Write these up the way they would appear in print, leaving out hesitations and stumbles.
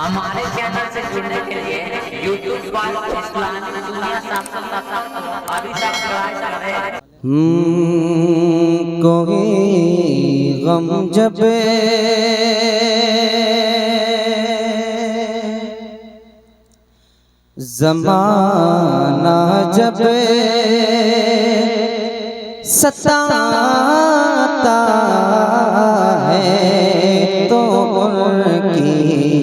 ہمارے چینل سے جڑنے کے لیے یوٹیوب پر اسلامی دنیا ابھی سبسکرائب کریں۔ کوئی غم جب زمانہ جب ستاتا ہے تو ان کی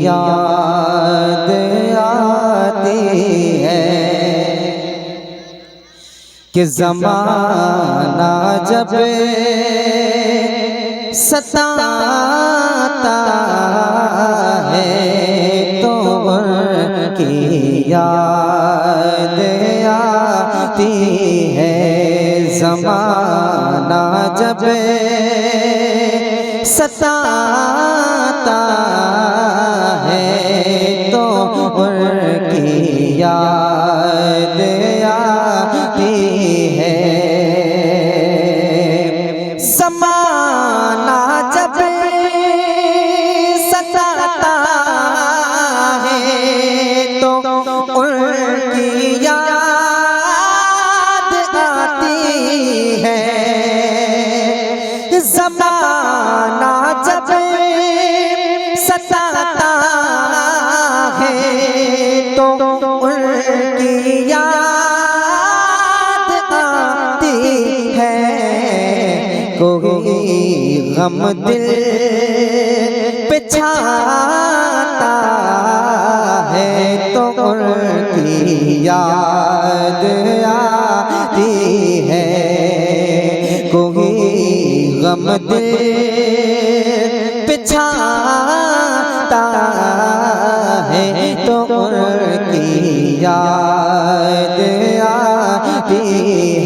یاد آتی ہے کہ زمانہ جب ستاتا ہے تو ان کی یاد آتی ہے زمانہ جب ستاتا ہے تو ان کی یاد آتی ہے زمانہ جب ستاتا ہے تو ان کی یاد آتی ہے زمانہ جب ستاتا ہے تو ان کی یاد آتی ہے کوئی غم دل پہ چھاتا ہے تو ان کی یاد آتی ہے کوئی غم دل پہ چھاتا ہے تو ان کی یاد آتی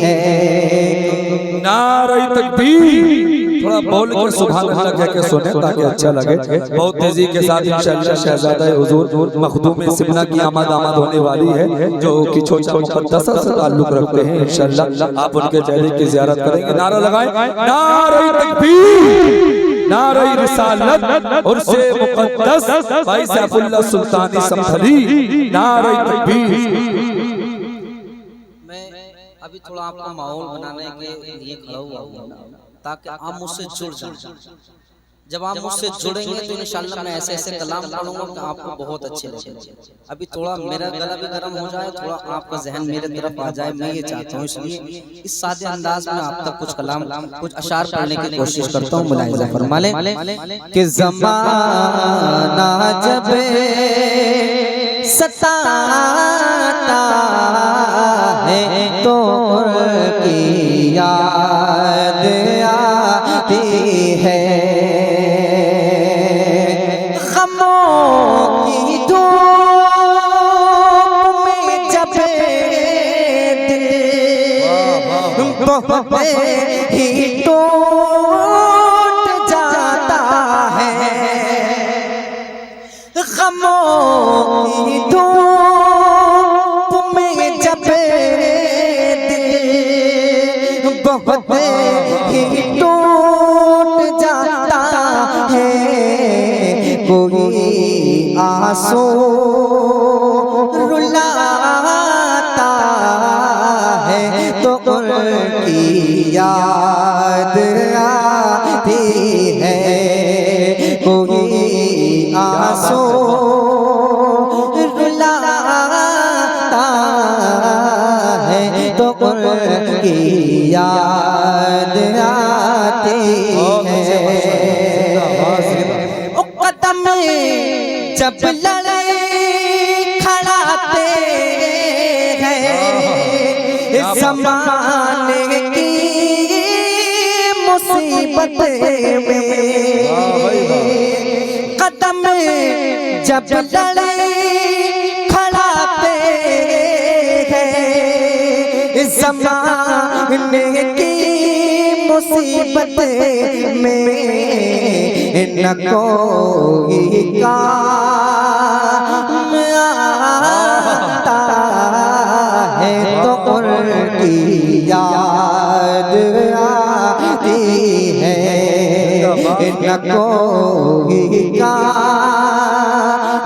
ہے نعرہ تکبیر تھوڑا بول کر سبحان اللہ کہہ کے سنیں تاکہ اچھا لگے بہت تیزی کے ساتھ انشاءاللہ شہزادہ حضور مخدوم سمنہ کی آمد ہونے والی ہے جو کہ چھوٹا مقدسہ سے تعلق رکھتے ہیں انشاءاللہ آپ ان کے چہرے کی زیارت کریں گے نعرہ لگائیں نعرہ تکبیر نعرہ رسالت اور سے مقدس بھائی سیف اللہ سلطانی سمبھلی نعرہ تکبیر ابھی تھوڑا آپ کو ماحول بنانے کے لیے کھڑا ہوا ہوں تاکہ آپ مجھ سے جڑ جائیں جب آپ مجھ سے جڑیں گے تو انشاءاللہ میں ایسے ایسے کلام پڑھوں گا کہ آپ کو بہت اچھے لگیں گے ابھی تھوڑا میرا گلا بھی گرم ہو جائے تھوڑا آپ کا ذہن میرے طرف آ جائے میں یہ چاہتا ہوں اس لیے اس سادے انداز میں آپ تک کچھ کلام کچھ اشعار پڑھنے کی کوشش کرتا ہوں ملاحظہ فرما لیں کہ زمانہ جب ستاتا ہے تو ان کی یاد آتی ہے غموں کی دھوپ میں جب دل بہت ہی ٹوٹ جاتا ہے غموں کی دھوپ میں جب دل بہت ہی ٹوٹ جاتا ہے کوئی آنسو رلاتا ہے تو ان کی یاد آتی ہے کوئی آنسو رلاتا ہے تو ان کی یاد آتی ہے قدم جب لڑے کھڑاتے ہیں زمانے کی مصیبت میں قدم جب لڑے کھڑاتے ہیں زمانے کی مصیبت میں نہ کوئی کام آتا ہے تو ان کی یاد آتی ہے نہ کوئی کام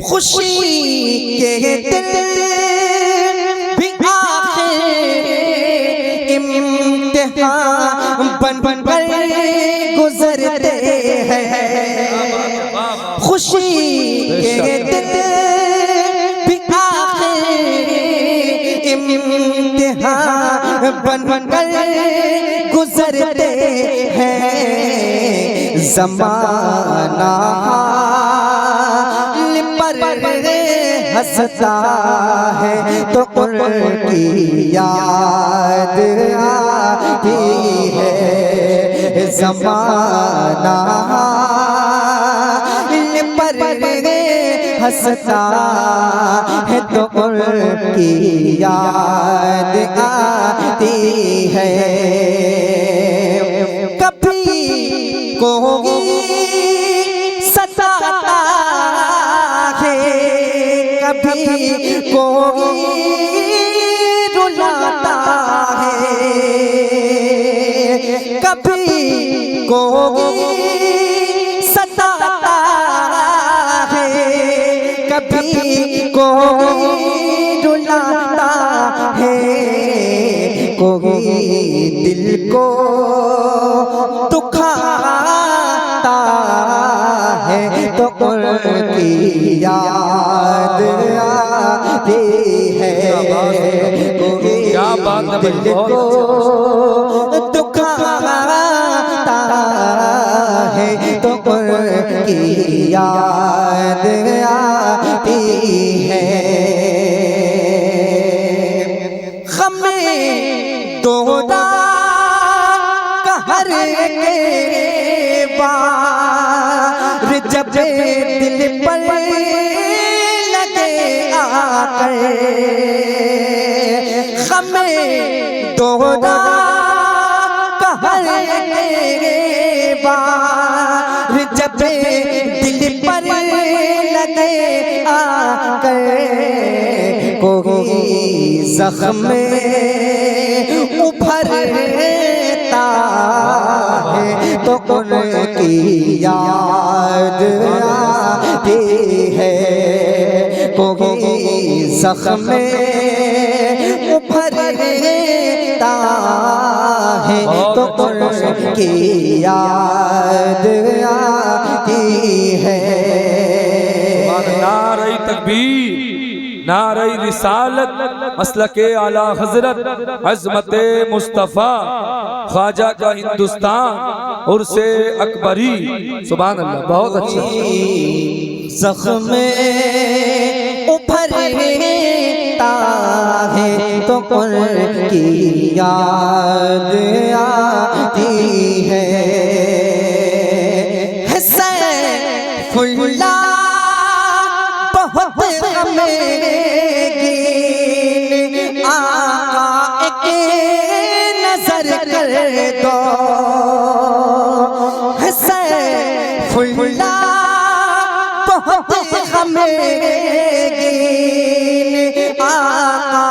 خوشی کے دل بھی آخر امتحان بن کر گزرتے ہیں خوشی کے دل بھی آخر امتحان بن کر گزرتے ہیں زمانہ حال پر ہنستا ہے تو ان کی یاد آتی ہے زمانہ حال پر ہنستا ہے تو ان کی یاد آتی ہے کبھی کوئی ستاتا ہے کبھی کوئی رلاتا ہے کبھی کوئی ستاتا ہے کبھی کوئی رلاتا ہے کوئی دل کو دکھاتا ہے تو ان کی یاد آتی ہے کیا بات ہے دل کو دکھاتا ہے تو ان کی یاد آتی ہے غم دودا قہر کے بار جب دل پر لگے آ کر غم دودا قہر کے بار جب دل پر لگے آ کر کوئی زخم ابھرتا ہے تو ان کی یاد آتی ہے کوئی زخم ابھرتا ہے تو ان کی یاد آتی ہے نعرہ تکبیر نعرہ رسالت مسلک اعلی حضرت عظمت مصطفیٰ خواجہ کا ہندوستان عرس اکبری سبحان اللہ بہت اچھا زخم ابھرتا ہے تو ان کی یاد آتی ہے سیف اللہ بہت غمگین آقا ایک نظر کر دو سیف اللہ بہت غمگین آقا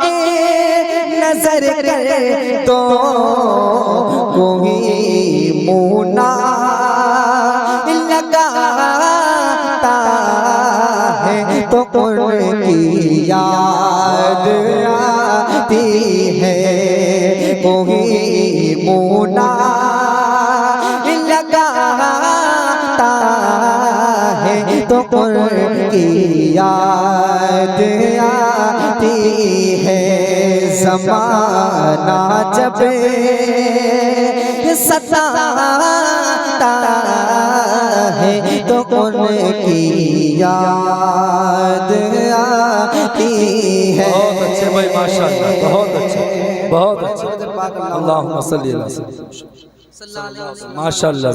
ایک نظر کر دو کوئی مونا لگاتا ہے تو ان کی یاد آتی ہے کوئی مونا لگاتا ہے تو ان کی یاد آتی ہے زمانہ جب ستاتا ہے تو ان کی یاد آتی ہے بہت اچھے بھائی ماشاءاللہ بہت اچھے بہت اچھے اللہم صلی اللہ علیہ وسلم ماشاءاللہ